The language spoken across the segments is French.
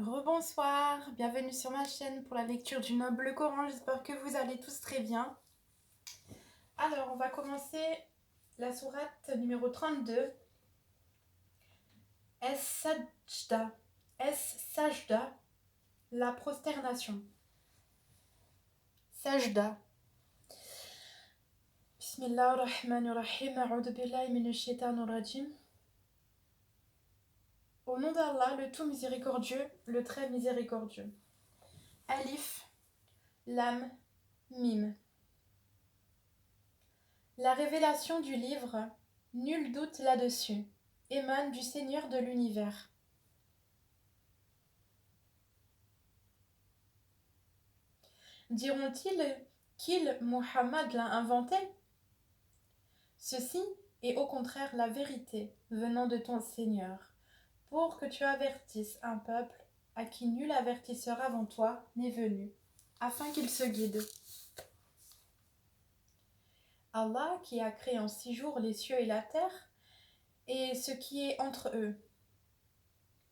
Rebonsoir, bienvenue sur ma chaîne pour la lecture du Noble Coran. J'espère que vous allez tous très bien. Alors, on va commencer la sourate numéro 32. Es-Sajda. Es-Sajda, la prosternation. Sajda. Bismillahirrahmanirrahim. A'udhu billahi minash shaitanir rajim. Au nom d'Allah, le tout miséricordieux, le très miséricordieux. Alif, Lam, Mim. La révélation du livre, nul doute là-dessus, émane du Seigneur de l'univers. Diront-ils qu'il, Muhammad, l'a inventé? Ceci est au contraire la vérité venant de ton Seigneur, pour que tu avertisses un peuple à qui nul avertisseur avant toi n'est venu, afin qu'il se guide. Allah qui a créé en 6 jours les cieux et la terre, et ce qui est entre eux.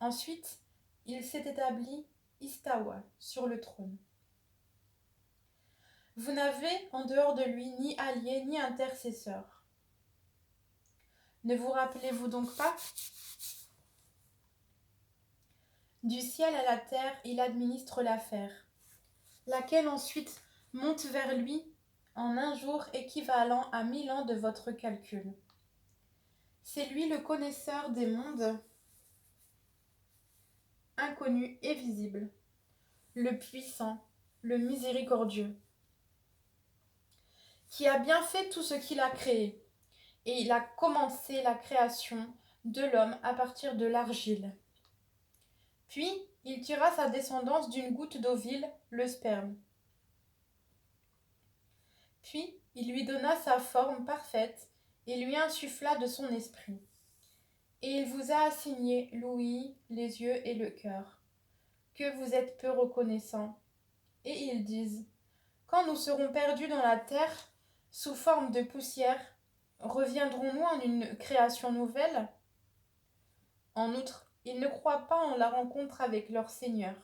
Ensuite, il s'est établi Istawa sur le trône. Vous n'avez en dehors de lui ni allié ni intercesseur. Ne vous rappelez-vous donc pas? Du ciel à la terre, il administre l'affaire, laquelle ensuite monte vers lui en un jour équivalent à 1000 ans de votre calcul. C'est lui le connaisseur des mondes, inconnu et visible, le puissant, le miséricordieux, qui a bien fait tout ce qu'il a créé, et il a commencé la création de l'homme à partir de l'argile. Puis, il tira sa descendance d'une goutte d'ovule, le sperme. Puis, il lui donna sa forme parfaite et lui insuffla de son esprit. Et il vous a assigné l'ouïe, les yeux et le cœur. Que vous êtes peu reconnaissants. Et ils disent, quand nous serons perdus dans la terre, sous forme de poussière, reviendrons-nous en une création nouvelle? En outre, ils ne croient pas en la rencontre avec leur Seigneur.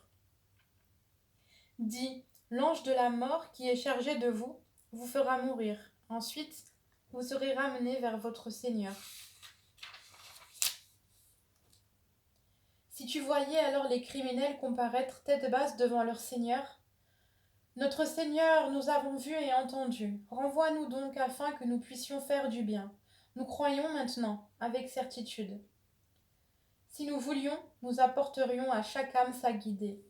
Dis, l'ange de la mort qui est chargé de vous fera mourir. Ensuite, vous serez ramenés vers votre Seigneur. Si tu voyais alors les criminels comparaître tête basse devant leur Seigneur, notre Seigneur, nous avons vu et entendu. Renvoie-nous donc afin que nous puissions faire du bien. Nous croyons maintenant, avec certitude. Si nous voulions, nous apporterions à chaque âme sa guidée.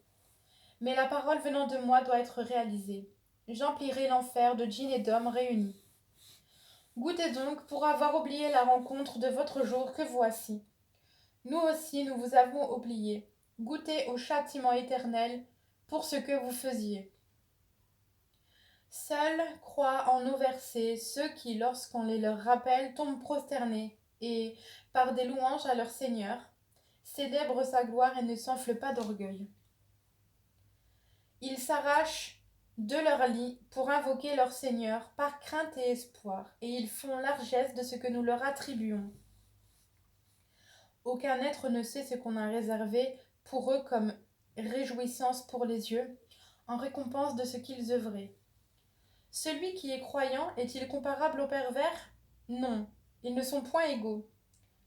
Mais la parole venant de moi doit être réalisée. J'emplirai l'enfer de djinns et d'hommes réunis. Goûtez donc pour avoir oublié la rencontre de votre jour que voici. Nous aussi, nous vous avons oublié. Goûtez au châtiment éternel pour ce que vous faisiez. Seuls croient en nos versets ceux qui, lorsqu'on les leur rappelle, tombent prosternés et, par des louanges à leur Seigneur, célèbrent sa gloire et ne s'enflent pas d'orgueil. Ils s'arrachent de leur lit pour invoquer leur Seigneur par crainte et espoir, et ils font largesse de ce que nous leur attribuons. Aucun être ne sait ce qu'on a réservé pour eux comme réjouissance pour les yeux, en récompense de ce qu'ils œuvraient. Celui qui est croyant est-il comparable au pervers? Non, ils ne sont point égaux.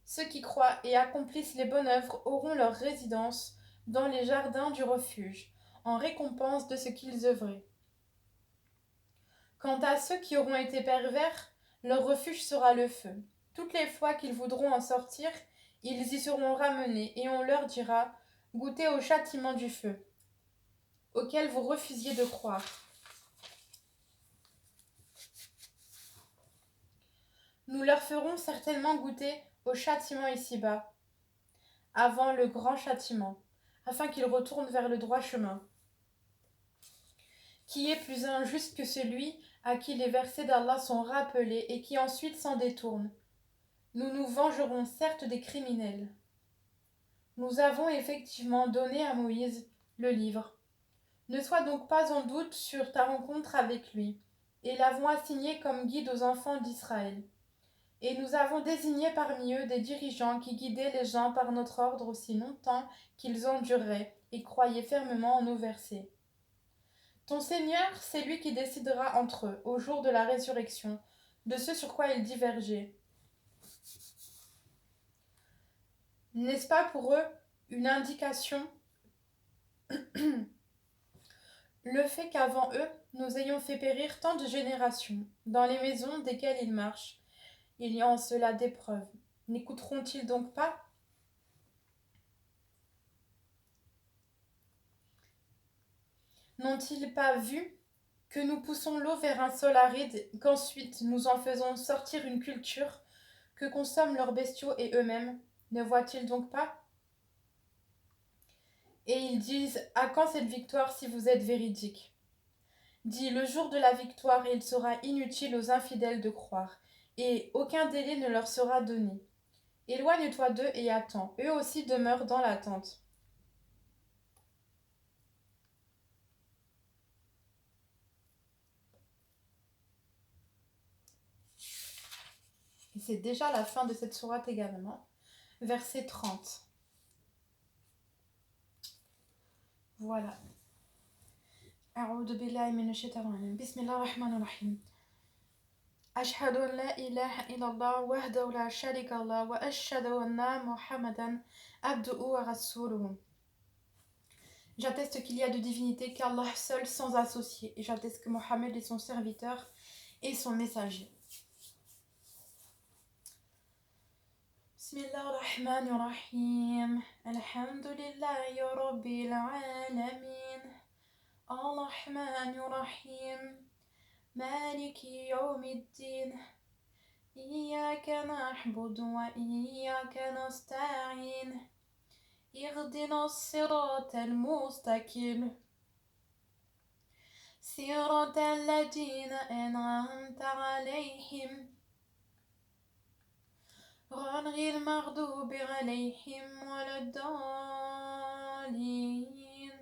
Ceux qui croient et accomplissent les bonnes œuvres auront leur résidence dans les jardins du refuge, en récompense de ce qu'ils œuvraient. Quant à ceux qui auront été pervers, leur refuge sera le feu. Toutes les fois qu'ils voudront en sortir, ils y seront ramenés, et on leur dira, goûtez au châtiment du feu, auquel vous refusiez de croire. Nous leur ferons certainement goûter au châtiment ici-bas, avant le grand châtiment, afin qu'ils retournent vers le droit chemin. Qui est plus injuste que celui à qui les versets d'Allah sont rappelés et qui ensuite s'en détourne? Nous nous vengerons certes des criminels. Nous avons effectivement donné à Moïse le livre. Ne sois donc pas en doute sur ta rencontre avec lui, et l'avons assigné comme guide aux enfants d'Israël. Et nous avons désigné parmi eux des dirigeants qui guidaient les gens par notre ordre aussi longtemps qu'ils endureraient, et croyez fermement en nos versets. Ton Seigneur, c'est lui qui décidera entre eux, au jour de la résurrection, de ce sur quoi ils divergeaient. N'est-ce pas pour eux une indication le fait qu'avant eux, nous ayons fait périr tant de générations, dans les maisons desquelles ils marchent, il y a en cela des preuves. N'écouteront-ils donc pas? N'ont-ils pas vu que nous poussons l'eau vers un sol aride, qu'ensuite nous en faisons sortir une culture, que consomment leurs bestiaux et eux-mêmes? Ne voient-ils donc pas? Et ils disent, à quand cette victoire si vous êtes véridique? Dis, le jour de la victoire, il sera inutile aux infidèles de croire, et aucun délai ne leur sera donné. Éloigne-toi d'eux et attends, eux aussi demeurent dans l'attente. Et c'est déjà la fin de cette sourate également, verset 30. Voilà. أعوذ بالله من الشيطان الرجيم بسم الله الرحمن الرحيم أشهد أن لا إله إلا الله وحده لا شريك له وأشهد أن محمدا عبده ورسوله. J'atteste qu'il y a de divinité qu'Allah seul sans associé, et j'atteste que Mohammed est son serviteur et son messager. Bismillahirrahmanirrahim. Alhamdulillahi Rabbil Alamin. Ar-Rahmanir-Rahim. Maliki Yawmiddin. Iyyaka na'budu wa iyyaka nasta'in. اهدنا الصراط المستقيم صراط الذين أنعمت عليهم غير المغضوب عليهم ولا الضالين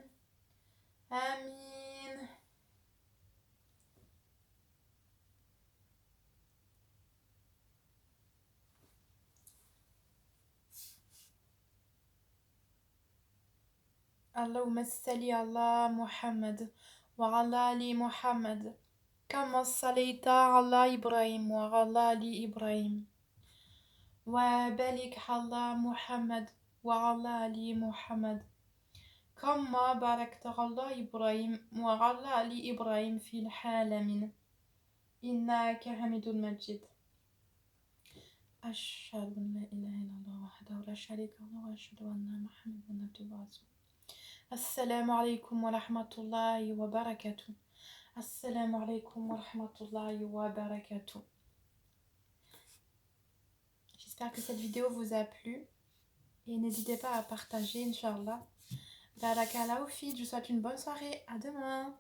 آمين. اللهم صل على محمد وعلى آل محمد كما صليت على إبراهيم وعلى آل إبراهيم وبارك على محمد وعلى آل محمد كما باركت على إبراهيم وعلى آل إبراهيم في العالمين إنك حميد مجيد. أشهد أن لا إله إلا الله وحده لا شريك له وأشهد أن محمدا عبده ورسوله. Assalamu alaikum wa rahmatullahi wa barakatuh. Assalamu alaikum wa rahmatullahi wa barakatuh. J'espère que cette vidéo vous a plu et n'hésitez pas à partager, Inch'Allah. Barakallahu fi, je vous souhaite une bonne soirée. À demain.